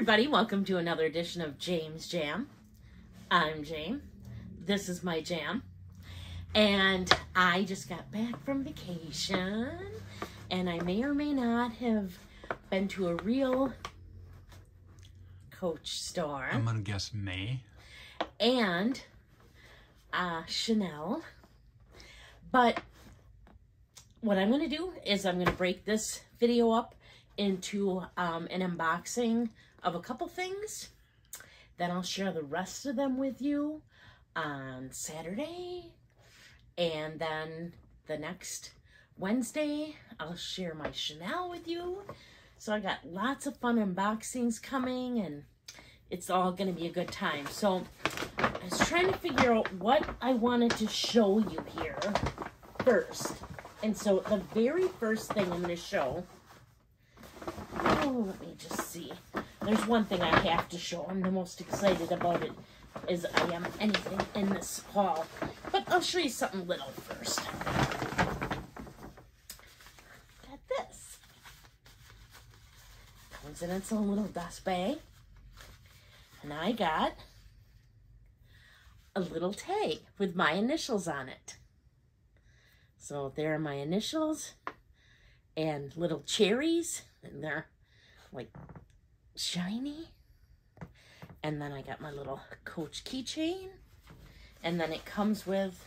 everybody, welcome to another edition of James Jam. I'm Jam. This is my jam. And I just got back from vacation, and I may or may not have been to a real Coach store. I'm gonna guess May. And Chanel. But what I'm gonna do is I'm gonna break this video up into an unboxing of a couple things. Then I'll share the rest of them with you on Saturday. And then the next Wednesday, I'll share my Chanel with you. So I got lots of fun unboxings coming, and it's all going to be a good time. So I was trying to figure out what I wanted to show you here first. And so the very first thing I'm going to show, let me just see. There's one thing I have to show. I'm the most excited about it as I am anything in this haul. But I'll show you something little first. Got this. Comes in its own little dust bag. And I got a little tag with my initials on it. So there are my initials and little cherries, and they're like shiny. And then I got my little Coach keychain, and then it comes with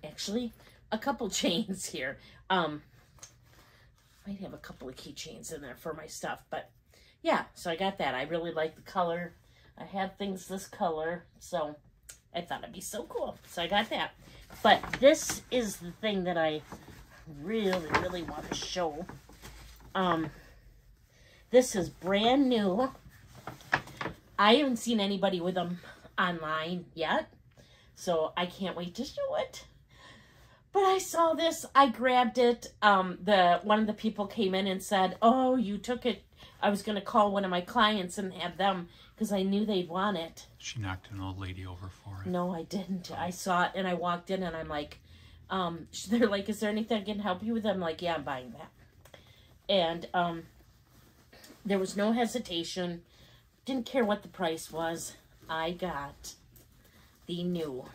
actually a couple chains here. Might have a couple of keychains in there for my stuff, but yeah, so I got that. I really like the color. I have things this color, so I thought it'd be so cool. So I got that. But this is the thing that I really want to show. This is brand new. I haven't seen anybody with them online yet, so I can't wait to show it. But I saw this, I grabbed it. One of the people came in and said, "Oh, you took it." I was going to call one of my clients and have them, because I knew they'd want it. She knocked an old lady over for it. No, I didn't. I saw it and I walked in and I'm like, they're like, "Is there anything I can help you with?" I'm like, "Yeah, I'm buying that." And there was no hesitation. Didn't care what the price was. I got the new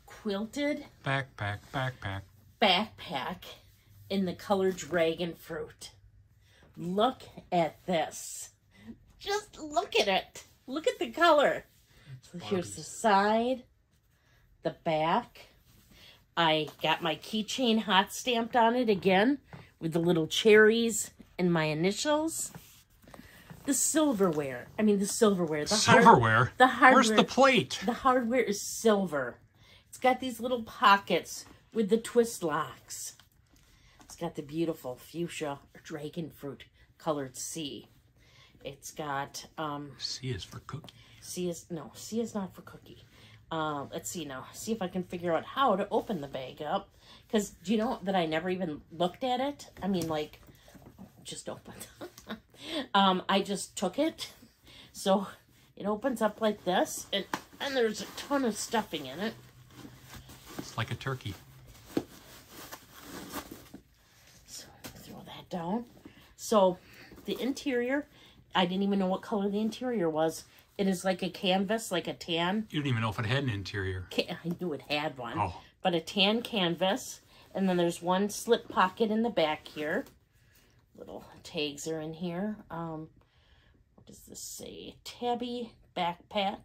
quilted backpack in the color Dragonfruit. Look at this. Just look at it. Look at the color. So here's the side, the back. I got my keychain hot stamped on it again with the little cherries and my initials. The silverware. The silverware. The silverware? The hardware. Where's the plate? The hardware is silver. It's got these little pockets with the twist locks. It's got the beautiful fuchsia Dragonfruit colored C. It's got C is for cookie. C is not for cookie. Let's see now. See if I can figure out how to open the bag up. Because do you know that I never even looked at it? Just opened. I just took it. So it opens up like this, and there's a ton of stuffing in it. It's like a turkey. So throw that down. So the interior, I didn't even know what color the interior was. It is like a canvas, like a tan. You didn't even know if it had an interior. I knew it had one. Oh. But a tan canvas. And then there's one slip pocket in the back here. Little tags are in here. What does this say? Tabby backpack.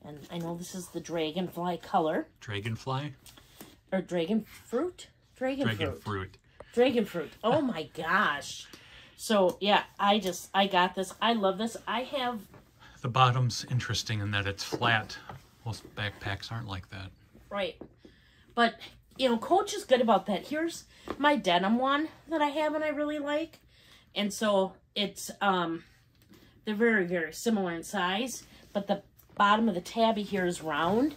And I know this is the dragonfly color. Dragonfly? Or dragonfruit? Dragonfruit. Dragonfruit. Oh my gosh. So yeah, I got this. I love this. I have... The bottom's interesting in that it's flat. Most backpacks aren't like that. Right. But, Coach is good about that. Here's my denim one that I have and I really like. And so it's, they're very similar in size. But the bottom of the tabby here is round.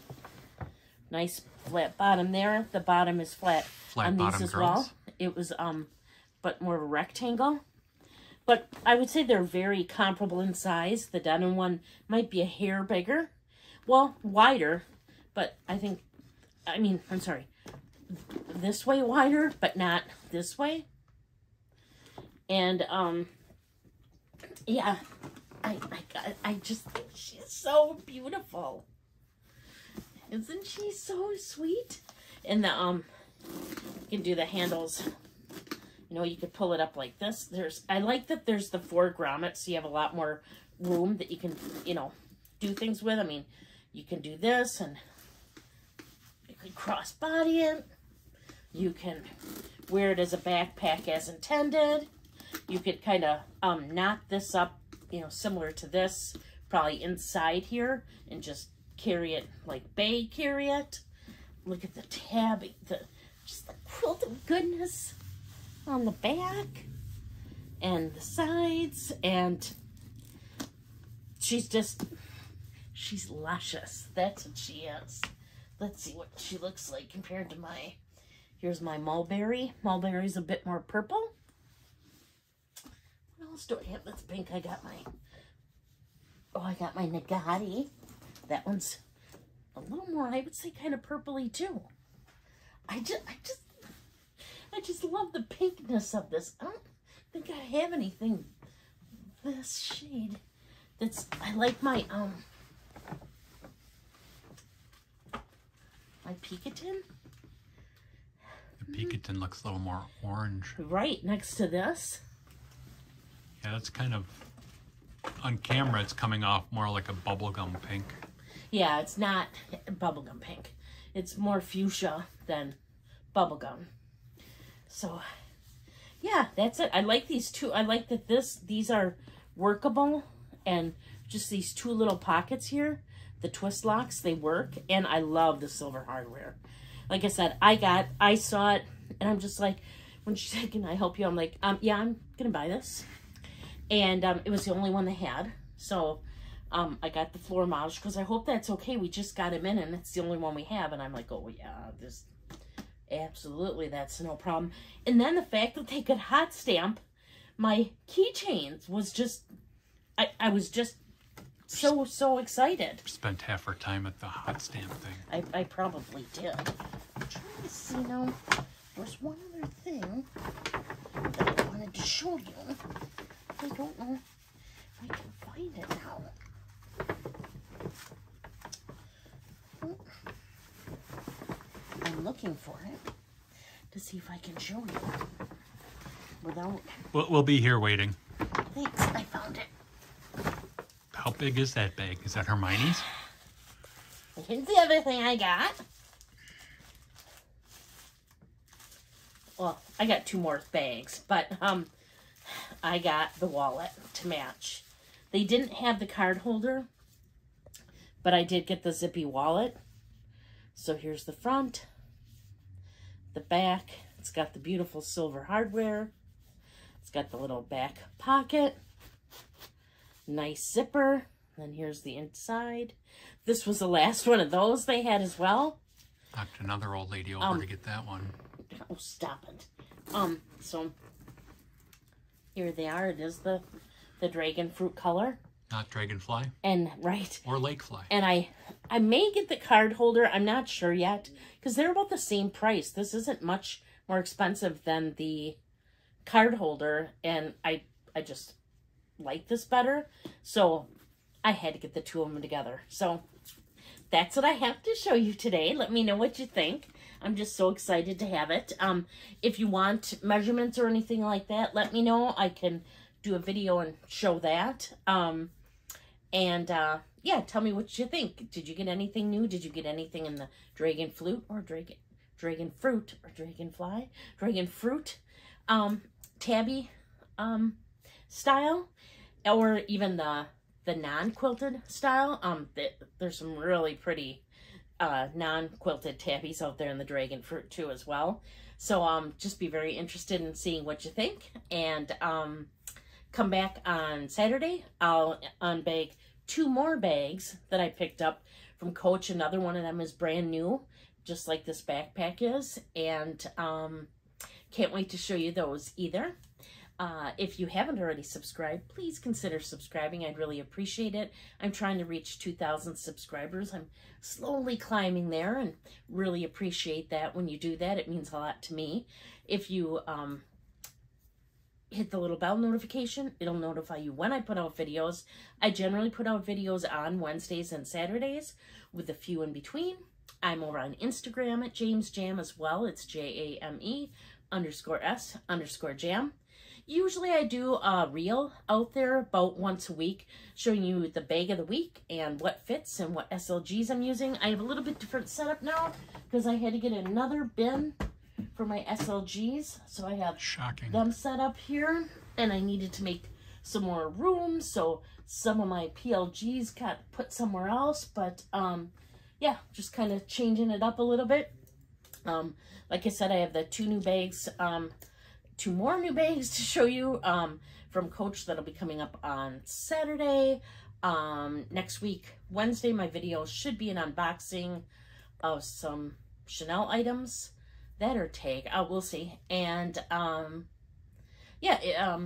Nice flat bottom there. The bottom is flat on these as well. It was, but more of a rectangle. But I would say they're very comparable in size. The denim one might be a hair bigger. Well, wider. But I'm sorry. This way wider, but not this way. And yeah, I just think she's so beautiful. Isn't she so sweet? And the, you can do the handles. You know, you could pull it up like this. I like that there's the 4 grommets, so you have a lot more room that you can, you know, do things with. I mean, you can do this, and you can cross body it. You can wear it as a backpack as intended. You could kind of knot this up, you know, similar to this, probably inside here, and just carry it like Bay carry it. Look at the tabbing, just the quilted goodness on the back and the sides, and she's luscious. That's what she is. Let's see what she looks like compared to here's my mulberry. Mulberry's a bit more purple. What else do I have that's pink? I got my Nagati. That one's a little more, I would say, kind of purpley too. I just love the pinkness of this. I don't think I have anything this shade. I like my Picatin. The Picatin looks a little more orange. Right, next to this. Yeah, that's kind of, on camera, it's coming off more like a bubblegum pink. Yeah, it's not bubblegum pink. It's more fuchsia than bubblegum. So, yeah, that's it. I like these two. I like that these are workable, and just these 2 little pockets here, the twist locks, they work, and I love the silver hardware. Like I said, I saw it, and I'm just like, when she said, "Can I help you?" I'm like, yeah, I'm gonna buy this. And it was the only one they had, so I got the floor model. She goes, "I hope that's okay. We just got him in, and it's the only one we have." And I'm like, "Oh yeah, absolutely, that's no problem." And then the fact that they could hot stamp my keychains was just, I was just so excited. Spent half her time at the hot stamp thing. I probably did. I'm trying to see now. There's one other thing that I wanted to show you. I don't know if I can find it now. I'm looking for it to see if I can show you without... We'll be here waiting. Thanks, I found it. How big is that bag? Is that Hermione's? Here's the other thing I got. Well, I got 2 more bags, but I got the wallet to match. They didn't have the card holder, but I did get the zippy wallet. So here's the front, the back. It's got the beautiful silver hardware. It's got the little back pocket. Nice zipper. Then here's the inside. This was the last one of those they had as well. Knocked another old lady over to get that one. Oh, stop it. So here they are. It is the dragon fruit color. Not dragonfly. And right. Or lakefly. And I may get the card holder. I'm not sure yet, because they're about the same price. This isn't much more expensive than the card holder, and I just like this better. So I had to get the 2 of them together. So that's what I have to show you today. Let me know what you think. I'm just so excited to have it. If you want measurements or anything like that, let me know. I can do a video and show that. Yeah, tell me what you think. Did you get anything new? Did you get anything in the dragon fruit or dragon fruit or dragonfly? Dragon fruit tabby style, or even the non-quilted style. There's some really pretty non-quilted tabbies out there in the dragon fruit too as well. So just be very interested in seeing what you think, and come back on Saturday. I'll unbag 2 more bags that I picked up from Coach. Another one of them is brand new, just like this backpack is, and can't wait to show you those either. If you haven't already subscribed, please consider subscribing. I'd really appreciate it. I'm trying to reach 2,000 subscribers. I'm slowly climbing there, and really appreciate that when you do that. It means a lot to me. If you hit the little bell notification. It'll notify you when I put out videos. I generally put out videos on Wednesdays and Saturdays with a few in between. I'm over on Instagram at James Jam as well. It's JAME_S_Jam. Usually I do a reel out there about once a week showing you the bag of the week and what fits and what SLGs I'm using. I have a little bit different setup now because I had to get another bin for my SLGs. So I have them set up here, and I needed to make some more room. So some of my PLGs got put somewhere else, but yeah, just kind of changing it up a little bit. Like I said, I have the two more new bags to show you from Coach that'll be coming up on Saturday. Next week, Wednesday, my video should be an unboxing of some Chanel items that are tag. We'll see. And yeah,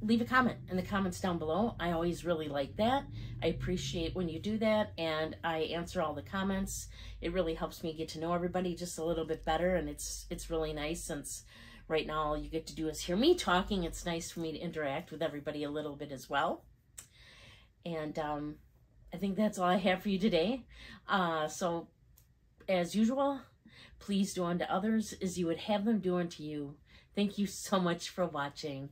leave a comment in the comments down below. I always really like that. I appreciate when you do that, and I answer all the comments. It really helps me get to know everybody just a little bit better, and it's really nice since right now all you get to do is hear me talking. It's nice for me to interact with everybody a little bit as well. And I think that's all I have for you today. So as usual, please do unto others as you would have them do unto you. Thank you so much for watching.